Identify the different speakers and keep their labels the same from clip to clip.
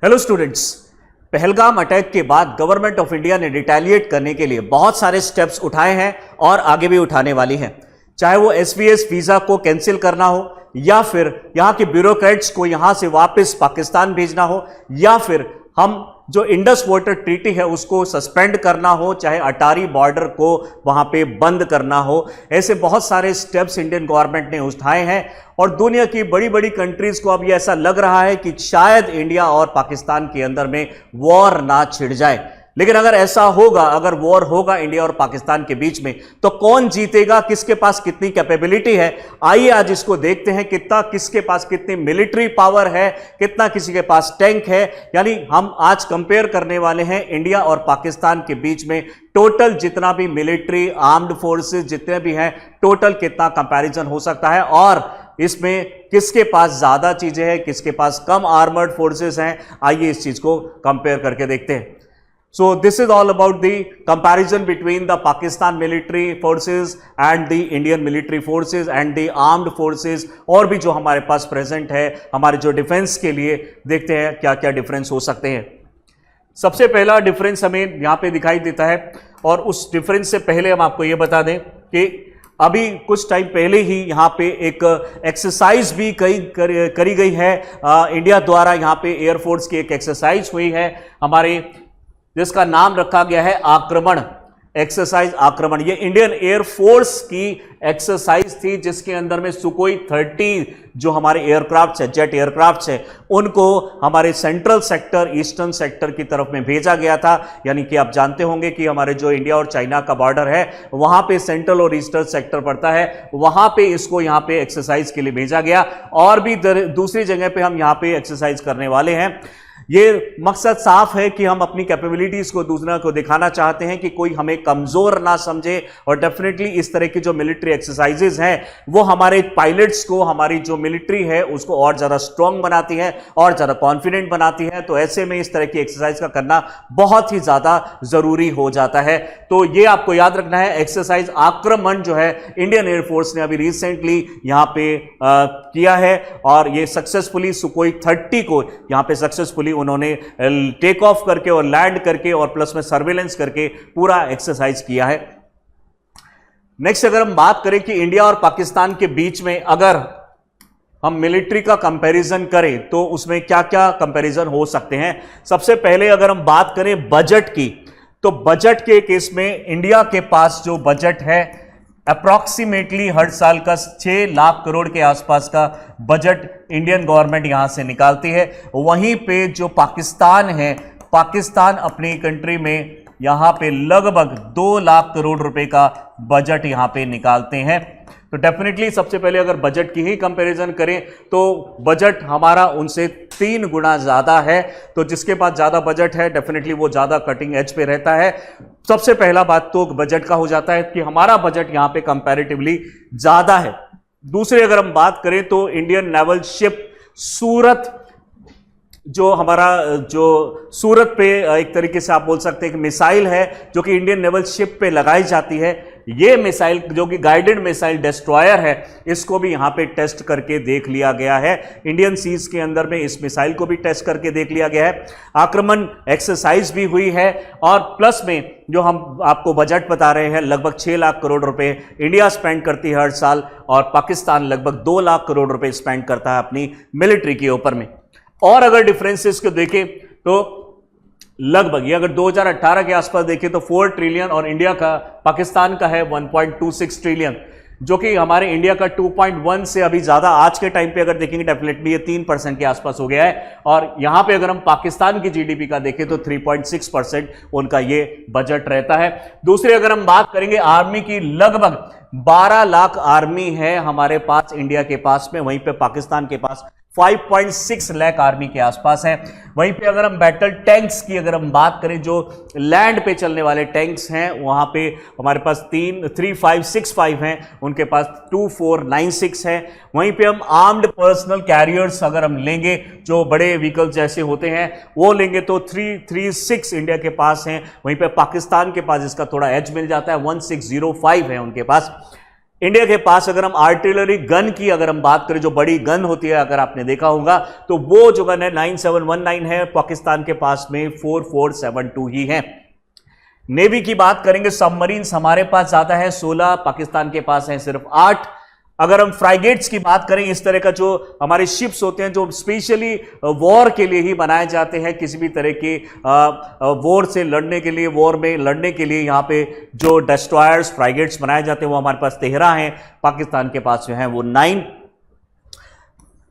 Speaker 1: Hello students, Pahalgam attack के बाद government of India ने रिटेलिएट करने के लिए बहुत सारे स्टेप्स उठाए हैं और आगे भी उठाने वाली हैं। चाहे वो एसवीएस वीजा को कैंसिल करना हो, या फिर यहां के ब्यूरोक्रेट्स को यहां से वापस पाकिस्तान भेजना हो, या फिर हम जो इंडस वाटर ट्रीटी है उसको सस्पेंड करना हो, चाहे अटारी बॉर्डर को वहां पे बंद करना हो। ऐसे बहुत सारे स्टेप्स इंडियन गवर्नमेंट ने उठाए हैं और दुनिया की बड़ी बड़ी कंट्रीज को अब ये ऐसा लग रहा है कि शायद इंडिया और पाकिस्तान के अंदर में वॉर ना छिड़ जाए। लेकिन अगर ऐसा होगा, अगर वॉर होगा इंडिया और पाकिस्तान के बीच में, तो कौन जीतेगा, किसके पास कितनी कैपेबिलिटी है, आइए आज इसको देखते हैं। किसके पास कितनी मिलिट्री पावर है, कितना किसी के पास टैंक है। यानी हम आज कंपेयर करने वाले हैं इंडिया और पाकिस्तान के बीच में टोटल जितना भी मिलिट्री आर्म्ड फोर्सेस जितने भी हैं, टोटल कितना कंपैरिजन हो सकता है और इसमें किसके पास ज्यादा चीजें हैं, किसके पास कम आर्मर्ड फोर्सेस हैं। आइए इस चीज को कंपेयर करके देखते हैं। So this is all about the comparison between the Pakistan military forces and the Indian military forces and the armed forces, और भी जो हमारे पास प्रेजेंट है हमारे जो डिफेंस के लिए। देखते हैं क्या क्या डिफरेंस हो सकते हैं। सबसे पहला डिफरेंस हमें यहाँ पे दिखाई देता है, और उस डिफरेंस से पहले हम आपको ये बता दें कि अभी कुछ टाइम पहले ही यहाँ पे एक एक्सरसाइज भी करी गई है इंडिया द्वारा। यहाँ पे एयरफोर्स की एक एक्सरसाइज हुई है हमारे, जिसका नाम रखा गया है आक्रमण, एक्सरसाइज आक्रमण। ये इंडियन एयरफोर्स की एक्सरसाइज थी जिसके अंदर में सुकोई 30 जो हमारे एयरक्राफ्ट है, जेट एयरक्राफ्ट है, उनको हमारे सेंट्रल सेक्टर, ईस्टर्न सेक्टर की तरफ में भेजा गया था। यानी कि आप जानते होंगे कि हमारे जो इंडिया और चाइना का बॉर्डर है वहां पे सेंट्रल और ईस्टर्न सेक्टर पड़ता है, वहां पे इसको यहां पे एक्सरसाइज के लिए भेजा गया। और भी दूसरी जगह पे हम यहां पे एक्सरसाइज करने वाले हैं। ये मकसद साफ है कि हम अपनी कैपेबिलिटीज को दूसरा को दिखाना चाहते हैं कि कोई हमें कमजोर ना समझे। और डेफिनेटली इस तरह की जो मिलिट्री एक्सरसाइजेज हैं वो हमारे पायलट्स को, हमारी जो मिलिट्री है उसको और ज्यादा स्ट्रांग बनाती है और ज्यादा कॉन्फिडेंट बनाती है। तो ऐसे में इस तरह की एक्सरसाइज का करना बहुत ही ज्यादा जरूरी हो जाता है। तो ये आपको याद रखना है। एक्सरसाइज आक्रमण जो है इंडियन एयरफोर्स ने अभी रिसेंटली यहां पे किया है, और ये सक्सेसफुली सुकोई 30 को यहां पे सक्सेसफुली उन्होंने टेक ऑफ करके और लैंड करके और प्लस में सर्वेलेंस करके पूरा एक्सरसाइज किया है। नेक्स्ट अगर हम बात करें कि इंडिया और पाकिस्तान के बीच में अगर हम मिलिट्री का कंपैरिजन करें तो उसमें क्या क्या कंपैरिजन हो सकते हैं। सबसे पहले अगर हम बात करें बजट की, तो बजट के केस में इंडिया के पास जो बजट है अप्रॉक्सीमेटली हर साल का 6 लाख करोड़ के आसपास का बजट इंडियन गवर्नमेंट यहां से निकालती है। वहीं पे जो पाकिस्तान है, पाकिस्तान अपनी कंट्री में यहां पे लगभग 2 लाख करोड़ रुपए का बजट यहां पे निकालते हैं। तो डेफिनेटली सबसे पहले अगर बजट की ही कंपैरिजन करें तो बजट हमारा उनसे 3 गुना ज्यादा है। तो जिसके पास ज्यादा बजट है डेफिनेटली वो ज्यादा कटिंग एज पे रहता है। सबसे पहला बात तो बजट का हो जाता है कि हमारा बजट यहां पे कंपैरेटिवली ज्यादा है। दूसरी अगर हम बात करें तो इंडियन नेवल शिप सूरत, जो हमारा जो सूरत पे एक तरीके से आप बोल सकते हैं कि मिसाइल है जो कि इंडियन नेवल शिप पे लगाई जाती है। ये मिसाइल जो कि गाइडेड मिसाइल डिस्ट्रॉयर है, इसको भी यहां पे टेस्ट करके देख लिया गया है। इंडियन सीज के अंदर में इस मिसाइल को भी टेस्ट करके देख लिया गया है। आक्रमण एक्सरसाइज भी हुई है, और प्लस में जो हम आपको बजट बता रहे हैं लगभग 6 लाख करोड़ रुपए इंडिया स्पेंड करती है हर साल, और पाकिस्तान लगभग 2 लाख करोड़ रुपए स्पेंड करता है अपनी मिलिट्री के ऊपर में। और अगर डिफरेंसेस को देखें तो लगभग ये अगर 2018 के आसपास देखें तो 4 ट्रिलियन और इंडिया का, पाकिस्तान का है 1.26 ट्रिलियन, जो कि हमारे इंडिया का 2.1 से अभी ज्यादा आज के टाइम पे अगर देखेंगे डेफिनेटली ये 3% के आसपास हो गया है। और यहां पे अगर हम पाकिस्तान की जीडीपी का देखें तो 3.6% उनका ये बजट रहता है। दूसरी अगर हम बात करेंगे आर्मी की, लगभग 12 लाख आर्मी है हमारे पास इंडिया के पास में, वहीं पे पाकिस्तान के पास 5.6 लाख आर्मी के आसपास है। वहीं पे अगर हम बैटल टैंक्स की अगर हम बात करें, जो लैंड पे चलने वाले टैंक्स हैं, वहां पे हमारे पास 3565 हैं, उनके पास 2496 है। वहीं पे हम आर्म्ड पर्सनल कैरियर्स अगर हम लेंगे, जो बड़े व्हीकल जैसे होते हैं वो लेंगे तो 336 इंडिया के पास हैं। वहीं पे पाकिस्तान के पास इसका थोड़ा एज मिल जाता है, 1605 है उनके पास। इंडिया के पास अगर हम आर्टिलरी गन की अगर हम बात करें, जो बड़ी गन होती है, अगर आपने देखा होगा तो वो जो गन है 9719 है, पाकिस्तान के पास में 4472 ही है। नेवी की बात करेंगे, सबमरीन्स हमारे पास ज्यादा है 16, पाकिस्तान के पास है सिर्फ 8। अगर हम फ्राइगेट्स की बात करें, इस तरह का जो हमारे शिप्स होते हैं जो स्पेशली वॉर के लिए ही बनाए जाते हैं, किसी भी तरह की वॉर से लड़ने के लिए, वॉर में लड़ने के लिए यहाँ पे जो डिस्ट्रॉयर्स फ्राइगेट्स बनाए जाते हैं वो हमारे पास 13 हैं, पाकिस्तान के पास जो है वो 9।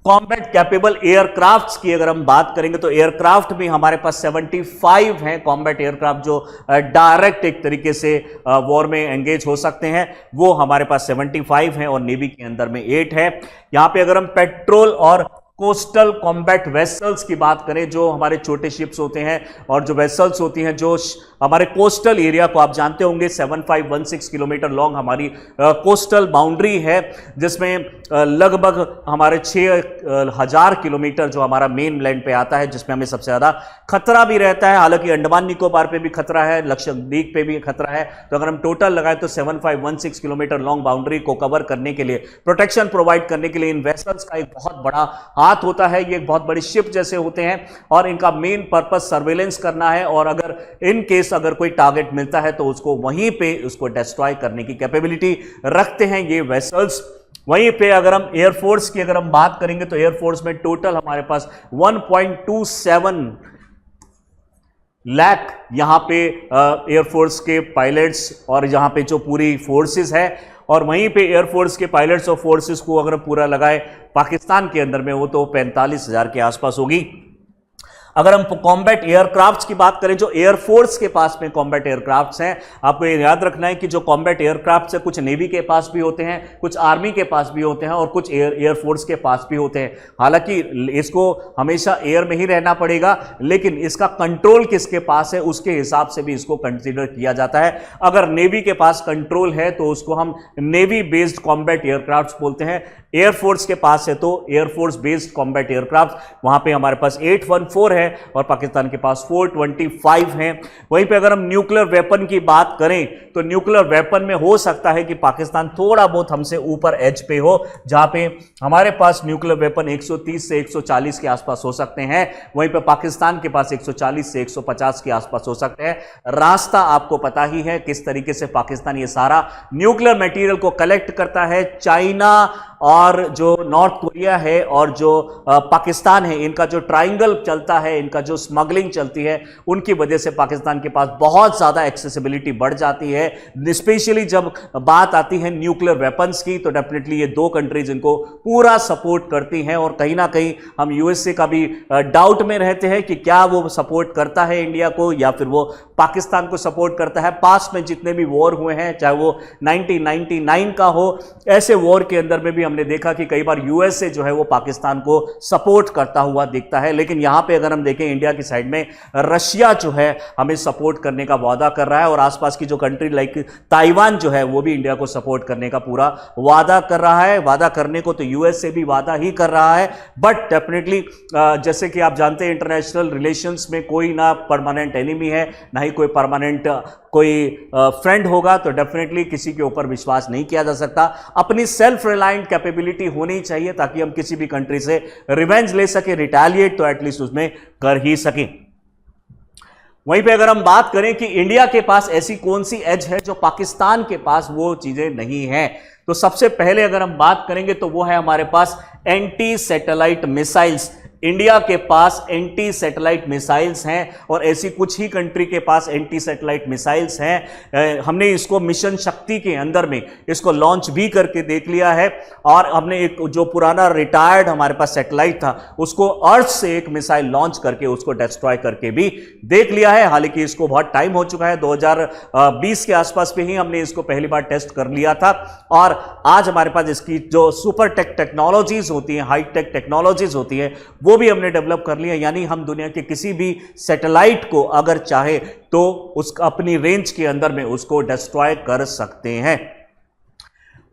Speaker 1: कॉम्बैट कैपेबल एयरक्राफ्ट्स की अगर हम बात करेंगे तो एयरक्राफ्ट भी हमारे पास 75 हैं, कॉम्बैट एयरक्राफ्ट जो डायरेक्ट एक तरीके से वॉर में एंगेज हो सकते हैं, वो हमारे पास 75 हैं और नेवी के अंदर में 8 है। यहां पे अगर हम पेट्रोल और कोस्टल कॉम्बैट वेसल्स की बात करें, जो हमारे छोटे शिप्स होते हैं और जो वेसल्स होती हैं जो हमारे कोस्टल एरिया को, आप जानते होंगे 7516 किलोमीटर लॉन्ग हमारी कोस्टल बाउंड्री है, जिसमें लगभग हमारे 6000 किलोमीटर जो हमारा मेन लैंड पे आता है, जिसमें हमें सबसे ज्यादा खतरा भी रहता है। हालांकि अंडमान निकोबार पे भी खतरा है, लक्षद्वीप पे भी खतरा है, तो अगर हम टोटल लगाए तो 7516 किलोमीटर लॉन्ग बाउंड्री को कवर करने के लिए, प्रोटेक्शन प्रोवाइड करने के लिए इन वेसल्स का एक बहुत बड़ा हाथ होता है। ये एक बहुत बड़ी शिप जैसे होते हैं और इनका मेन पर्पस सर्वेलेंस करना है, और अगर इन केस अगर कोई टारगेट मिलता है तो उसको वहीं पे उसको डिस्ट्रॉय करने की कैपेबिलिटी रखते हैं ये वेसल्स। वहीं पे अगर हम एयरफोर्स की अगर हम बात करेंगे तो एयरफोर्स में टोटल हमारे पास 1.27 लाख यहां पे एयरफोर्स के पायलट्स और यहां पे जो पूरी फोर्सेस है, और वहीं पे एयरफोर्स के पायलट्स और फोर्सेस को अगर पूरा लगाए पाकिस्तान के अंदर में वो तो 45,000 के आसपास होगी। अगर हम कॉम्बैट एयरक्राफ्ट्स की बात करें, जो एयरफोर्स के पास में कॉम्बैट एयरक्राफ्ट्स हैं, आपको ये याद रखना है कि जो कॉम्बैट एयरक्राफ्ट्स है कुछ नेवी के पास भी होते हैं, कुछ आर्मी के पास भी होते हैं और कुछ एयरफोर्स के पास भी होते हैं। हालांकि इसको हमेशा एयर में ही रहना पड़ेगा, लेकिन इसका कंट्रोल किसके पास है उसके हिसाब से भी इसको कंसीडर किया जाता है। अगर नेवी के पास कंट्रोल है तो उसको हम नेवी बेस्ड कॉम्बैट एयरक्राफ्ट्स बोलते हैं, एयरफोर्स के पास है तो एयरफोर्स बेस्ड कॉम्बैट एयरक्राफ्ट, वहां पे हमारे पास 814 है और पाकिस्तान के पास 425 हैं। वहीं पे अगर हम न्यूक्लियर वेपन की बात करें तो न्यूक्लियर वेपन में हो सकता है कि पाकिस्तान थोड़ा बहुत हमसे ऊपर एज पे हो, जहां पे हमारे पास न्यूक्लियर वेपन 130 से 140 के आसपास हो सकते हैं, वहीं पे पाकिस्तान के पास 140 से 150 के आसपास हो सकते हैं। रास्ता आपको पता ही है किस तरीके से पाकिस्तान ये सारा न्यूक्लियर मटेरियल को कलेक्ट करता है। चाइना और जो नॉर्थ कोरिया है और जो पाकिस्तान है, इनका जो ट्रायंगल चलता है, इनका जो स्मगलिंग चलती है, उनकी वजह से पाकिस्तान के पास बहुत ज्यादा एक्सेसिबिलिटी बढ़ जाती है। स्पेशली जब बात आती है न्यूक्लियर वेपन्स की तो डेफिनेटली ये दो कंट्रीज इनको पूरा सपोर्ट करती हैं, और कहीं ना कहीं हम यूएसए का भी डाउट में रहते हैं कि क्या वो सपोर्ट करता है इंडिया को या फिर वो पाकिस्तान को सपोर्ट करता है। पास्ट में जितने भी वॉर हुए हैं, चाहे वो 1999 का हो, ऐसे वॉर के अंदर में भी हमने देखा कि कई बार यूएसए जो है वो पाकिस्तान को सपोर्ट करता हुआ दिखता है। लेकिन यहां पे अगर हम देखें इंडिया की साइड में रशिया जो है हमें सपोर्ट करने का वादा कर रहा है, और आसपास की जो कंट्री लाइक ताइवान जो है वो भी इंडिया को सपोर्ट करने का पूरा वादा कर रहा है। वादा करने को तो यूएसए भी वादा ही कर रहा है, बट डेफिनेटली जैसे कि आप जानते हैं इंटरनेशनल रिलेशंस में कोई ना परमानेंट एनिमी है, ना ही कोई परमानेंट कोई फ्रेंड होगा, तो डेफिनेटली किसी के ऊपर विश्वास नहीं किया जा सकता। अपनी सेल्फ रिलायंट कैपेबिलिटी होनी चाहिए ताकि हम किसी भी कंट्री से रिवेंज ले सके, रिटेलिएट तो एटलीस्ट उसमें कर ही सकें। वहीं पे अगर हम बात करें कि इंडिया के पास ऐसी कौन सी एज है जो पाकिस्तान के पास वो चीजें नहीं है, तो सबसे पहले अगर हम बात करेंगे तो वो है हमारे पास एंटी सैटेलाइट मिसाइल्स। इंडिया के पास एंटी सैटेलाइट मिसाइल्स हैं और ऐसी कुछ ही कंट्री के पास एंटी सैटेलाइट मिसाइल्स हैं। हमने इसको मिशन शक्ति के अंदर में इसको लॉन्च भी करके देख लिया है, और हमने एक जो पुराना रिटायर्ड हमारे पास सैटेलाइट था उसको अर्थ से एक मिसाइल लॉन्च करके उसको डिस्ट्रॉय करके भी देख लिया है। हालांकि इसको बहुत टाइम हो चुका है, 2020 के आसपास पे ही हमने इसको पहली बार टेस्ट कर लिया था, और आज हमारे पास इसकी जो सुपर टेक्नोलॉजीज होती हैं, हाई टेक टेक्नोलॉजीज होती है, वो भी हमने डेवलप कर लिया। यानी हम दुनिया के किसी भी सैटेलाइट को अगर चाहे तो उसका अपनी रेंज के अंदर में उसको डिस्ट्रॉय कर सकते हैं।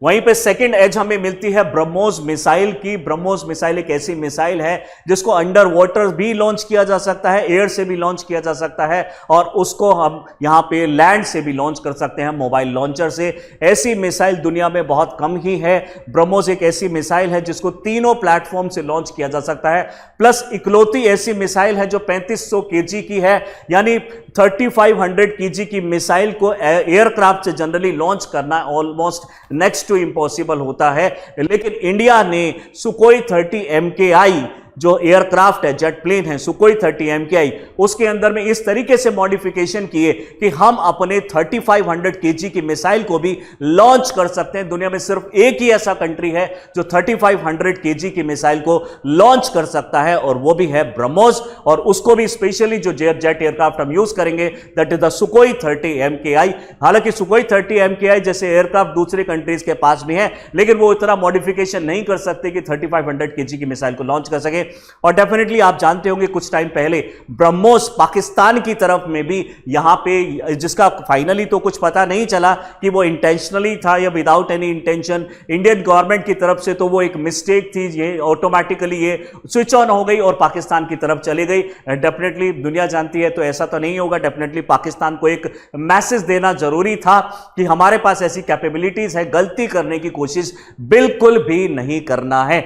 Speaker 1: वहीं पे सेकंड एज हमें मिलती है ब्रह्मोस मिसाइल की। ब्रह्मोस मिसाइल एक ऐसी मिसाइल है जिसको अंडर वाटर भी लॉन्च किया जा सकता है, एयर से भी लॉन्च किया जा सकता है, और उसको हम यहां पे लैंड से भी लॉन्च कर सकते हैं मोबाइल लॉन्चर से। ऐसी मिसाइल दुनिया में बहुत कम ही है। ब्रह्मोस एक ऐसी मिसाइल है जिसको तीनों प्लेटफॉर्म से लॉन्च किया जा सकता है, प्लस इकलौती ऐसी मिसाइल है जो 3500 केजी की है, यानी 3500 केजी की मिसाइल को एयरक्राफ्ट से जनरली लॉन्च करना ऑलमोस्ट नेक्स्ट टू इम्पॉसिबल होता है। लेकिन इंडिया ने सुकोई 30 MKI जो एयरक्राफ्ट है, जेट प्लेन है सुकोई 30 MKI, उसके अंदर में इस तरीके से मॉडिफिकेशन किए कि हम अपने 3500 केजी की मिसाइल को भी लॉन्च कर सकते हैं। दुनिया में सिर्फ एक ही ऐसा कंट्री है जो 3500 केजी की मिसाइल को लॉन्च कर सकता है, और वो भी है ब्रह्मोस। और उसको भी स्पेशली जो जेट एयरक्राफ्ट हम यूज करेंगे दैट इज द सुकोई 30 MKI। हालांकि सुकोई 30 MKI जैसे एयरक्राफ्ट दूसरे कंट्रीज के पास भी है, लेकिन वो इतना मॉडिफिकेशन नहीं कर सकते कि 3500 केजी की मिसाइल को लॉन्च कर सके। और डेफिनेटली आप जानते होंगे कुछ टाइम पहले ब्रह्मोस पाकिस्तान की तरफ में भी यहां पे, जिसका फाइनली तो कुछ पता नहीं चला कि वो इंटेंशनली था या without any intention, Indian government की तरफ से तो वो एक मिस्टेक थी, ये ऑटोमेटिकली ये स्विच ऑन हो गई और पाकिस्तान की तरफ चली गई। डेफिनेटली दुनिया जानती है तो ऐसा तो नहीं होगा। डेफिनेटली पाकिस्तान को एक मैसेज देना जरूरी था कि हमारे पास ऐसी कैपेबिलिटीज है, गलती करने की कोशिश बिल्कुल भी नहीं करना है।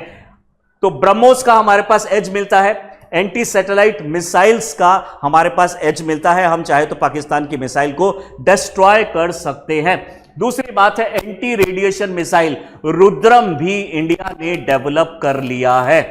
Speaker 1: तो ब्रह्मोस का हमारे पास एज मिलता है, एंटी सैटेलाइट मिसाइल्स का हमारे पास एज मिलता है। हम चाहे तो पाकिस्तान की मिसाइल को डिस्ट्रॉय कर सकते हैं। दूसरी बात है एंटी रेडिएशन मिसाइल, रुद्रम भी इंडिया ने डेवलप कर लिया है।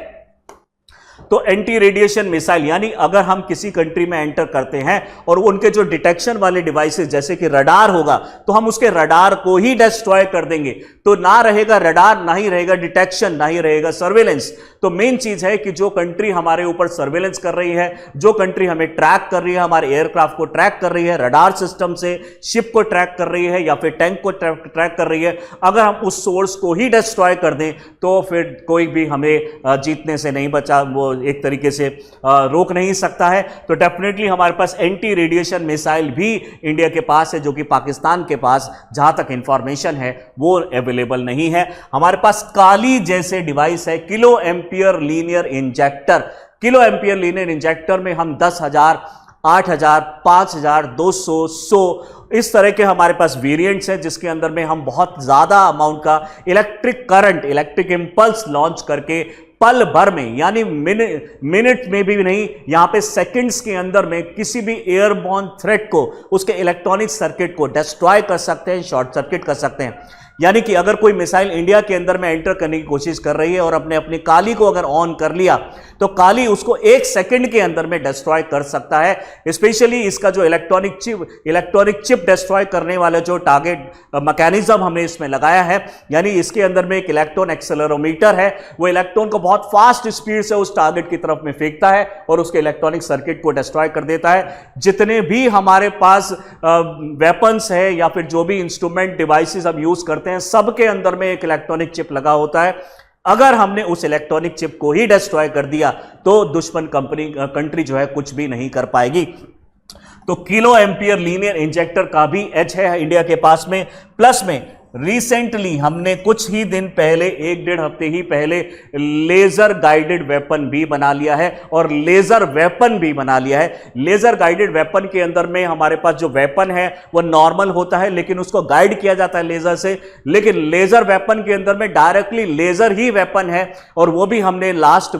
Speaker 1: तो एंटी रेडिएशन मिसाइल यानी अगर हम किसी कंट्री में एंटर करते हैं और उनके जो डिटेक्शन वाले डिवाइसेस जैसे कि रडार होगा तो हम उसके रडार को ही डिस्ट्रॉय कर देंगे। तो ना रहेगा रडार, ना ही रहेगा डिटेक्शन, ना ही रहेगा सर्वेलेंस। तो मेन चीज है कि जो कंट्री हमारे ऊपर सर्वेलेंस कर रही है, जो कंट्री हमें ट्रैक कर रही है, हमारे एयरक्राफ्ट को ट्रैक कर रही है रडार सिस्टम से, शिप को ट्रैक कर रही है या फिर टैंक को ट्रैक कर रही है, अगर हम उस सोर्स को ही डिस्ट्रॉय कर दें तो फिर कोई भी हमें जीतने से नहीं बचा, वो एक तरीके से रोक नहीं सकता है। तो डेफिनेटली हमारे पास एंटी रेडिएशन मिसाइल भी इंडिया के पास है, जो कि पाकिस्तान के पास जहां तक इंफॉर्मेशन है वो अवेलेबल नहीं है। हमारे पास काली जैसे डिवाइस है, kilo ampere linear injector. Kilo ampere linear injector में हम 10,000, 8,000, 5,000, 200, 100 इस तरह के हमारे पास वेरिएंट्स हैं, जिसके अंदर में हम बहुत ज्यादा अमाउंट का electric current, electric impulse launch करके पल भर में, यानी मिनट में भी नहीं, यहां पे सेकंड्स के अंदर में किसी भी एयरबॉर्न थ्रेट को, उसके इलेक्ट्रॉनिक सर्किट को डिस्ट्रॉय कर सकते हैं, शॉर्ट सर्किट कर सकते हैं। यानी कि अगर कोई मिसाइल इंडिया के अंदर में एंटर करने की कोशिश कर रही है और अपने काली को अगर ऑन कर लिया तो काली उसको 1 सेकंड के अंदर में डिस्ट्रॉय कर सकता है। स्पेशली इसका जो इलेक्ट्रॉनिक चिप डिस्ट्रॉय करने वाला जो टारगेट मैकेनिज्म हमने इसमें लगाया है, यानी इसके अंदर में एक इलेक्ट्रॉन एक्सेलेरोमीटर है, वो इलेक्ट्रॉन को बहुत फास्ट स्पीड से उस टारगेट की तरफ में फेंकता है और उसके इलेक्ट्रॉनिक सर्किट को डिस्ट्रॉय कर देता है। जितने भी हमारे पास वेपन्स है या फिर जो भी इंस्ट्रूमेंट डिवाइसेस हम यूज करते हैं, सबके अंदर में एक इलेक्ट्रॉनिक चिप लगा होता है। अगर हमने उस इलेक्ट्रॉनिक चिप को ही डिस्ट्रॉय कर दिया तो दुश्मन कंट्री जो है कुछ भी नहीं कर पाएगी। तो किलो एम्पियर लीनियर इंजेक्टर का भी एज है इंडिया के पास में। प्लस में रिसेंटली हमने कुछ ही दिन पहले, 1-1.5 हफ्ते ही पहले लेजर गाइडेड वेपन भी बना लिया है और लेजर वेपन भी बना लिया है। लेजर गाइडेड वेपन के अंदर में हमारे पास जो वेपन है वो नॉर्मल होता है, लेकिन उसको गाइड किया जाता है लेजर से। लेकिन लेजर वेपन के अंदर में डायरेक्टली लेजर ही वेपन है, और वो भी हमने लास्ट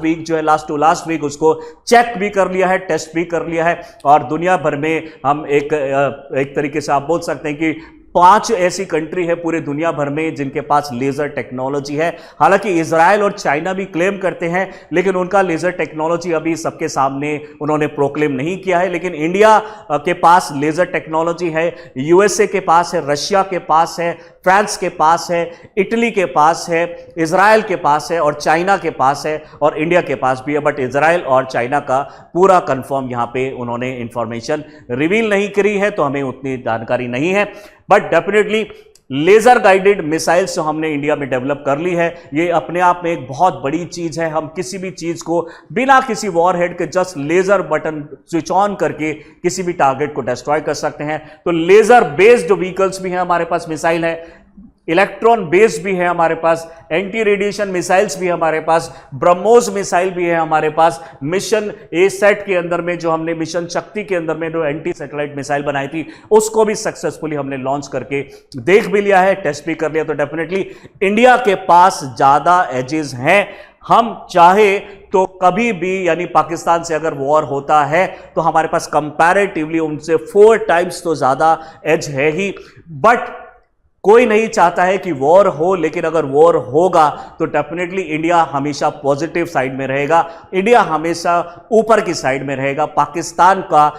Speaker 1: लास्ट वीक उसको चेक भी कर लिया है, टेस्ट भी कर लिया है। और दुनिया भर में हम एक तरीके से आप बोल सकते हैं कि 5 ऐसी कंट्री है पूरे दुनिया भर में जिनके पास लेजर टेक्नोलॉजी है। हालांकि इजराइल और चाइना भी क्लेम करते हैं, लेकिन उनका लेजर टेक्नोलॉजी अभी सबके सामने उन्होंने प्रोक्लेम नहीं किया है। लेकिन इंडिया के पास लेजर टेक्नोलॉजी है, यूएसए के पास है, रशिया के पास है, फ्रांस के पास है, इटली के पास है, इजराइल के पास है और चाइना के पास है, और इंडिया के पास भी है। बट इजराइल और चाइना का पूरा कंफर्म यहां पे उन्होंने इंफॉर्मेशन रिवील नहीं करी है, तो हमें उतनी जानकारी नहीं है। But definitely laser guided missiles जो हमने इंडिया में डेवलप कर ली है, ये अपने आप में एक बहुत बड़ी चीज है। हम किसी भी चीज को बिना किसी वॉरहेड के just laser button switch on करके किसी भी टारगेट को डिस्ट्रॉय कर सकते हैं। तो लेजर बेस्ड जो व्हीकल्स भी हैं हमारे पास, मिसाइल है, इलेक्ट्रॉन बेस्ड भी है हमारे पास, एंटी रेडिएशन मिसाइल्स भी है हमारे पास, ब्रह्मोस मिसाइल भी है हमारे पास, मिशन ए सेट के अंदर में जो हमने मिशन शक्ति के अंदर में जो एंटी सैटेलाइट मिसाइल बनाई थी उसको भी सक्सेसफुली हमने लॉन्च करके देख भी लिया है, टेस्ट भी कर लिया। तो डेफिनेटली इंडिया के पास ज्यादा एजेस हैं। हम चाहे तो कभी भी, यानी पाकिस्तान से अगर वॉर होता है तो हमारे पास कंपैरेटिवली उनसे 4 टाइम्स तो ज्यादा एज है ही। बट कोई नहीं चाहता है कि वॉर हो, लेकिन अगर वॉर होगा तो डेफिनेटली इंडिया हमेशा पॉजिटिव साइड में रहेगा, इंडिया हमेशा ऊपर की साइड में रहेगा। पाकिस्तान का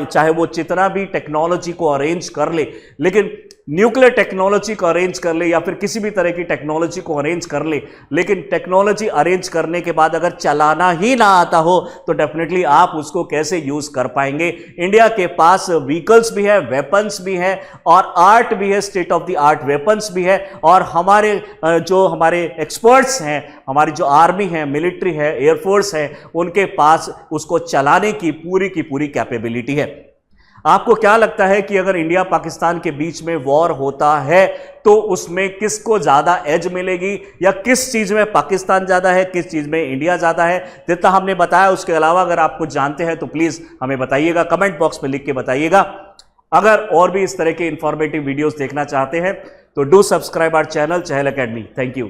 Speaker 1: चाहे वो जितना भी टेक्नोलॉजी को अरेंज कर ले, लेकिन न्यूक्लियर टेक्नोलॉजी को अरेंज कर ले या फिर किसी भी तरह की टेक्नोलॉजी को अरेंज कर ले, लेकिन टेक्नोलॉजी अरेंज करने के बाद अगर चलाना ही ना आता हो तो डेफिनेटली आप उसको कैसे यूज कर पाएंगे। इंडिया के पास व्हीकल्स भी है, वेपन्स भी है और आर्ट भी है, state of the art weapons भी है। और हमारे जो हमारे एक्सपर्ट्स हैं, हमारी जो आर्मी है, मिलिट्री है, एयरफोर्स है, उनके पास उसको चलाने की पूरी कैपेबिलिटी है। आपको क्या लगता है कि अगर इंडिया पाकिस्तान के बीच में वॉर होता है तो उसमें किसको ज्यादा एज मिलेगी, या किस चीज में पाकिस्तान ज्यादा है, किस चीज में इंडिया ज्यादा है? जितना हमने बताया उसके अलावा अगर आप कुछ जानते हैं तो प्लीज हमें बताइएगा, कमेंट बॉक्स में लिख के बताइएगा। अगर और भी इस तरह के इंफॉर्मेटिव वीडियोस देखना चाहते हैं तो do subscribe our channel Chahal academy. Thank you.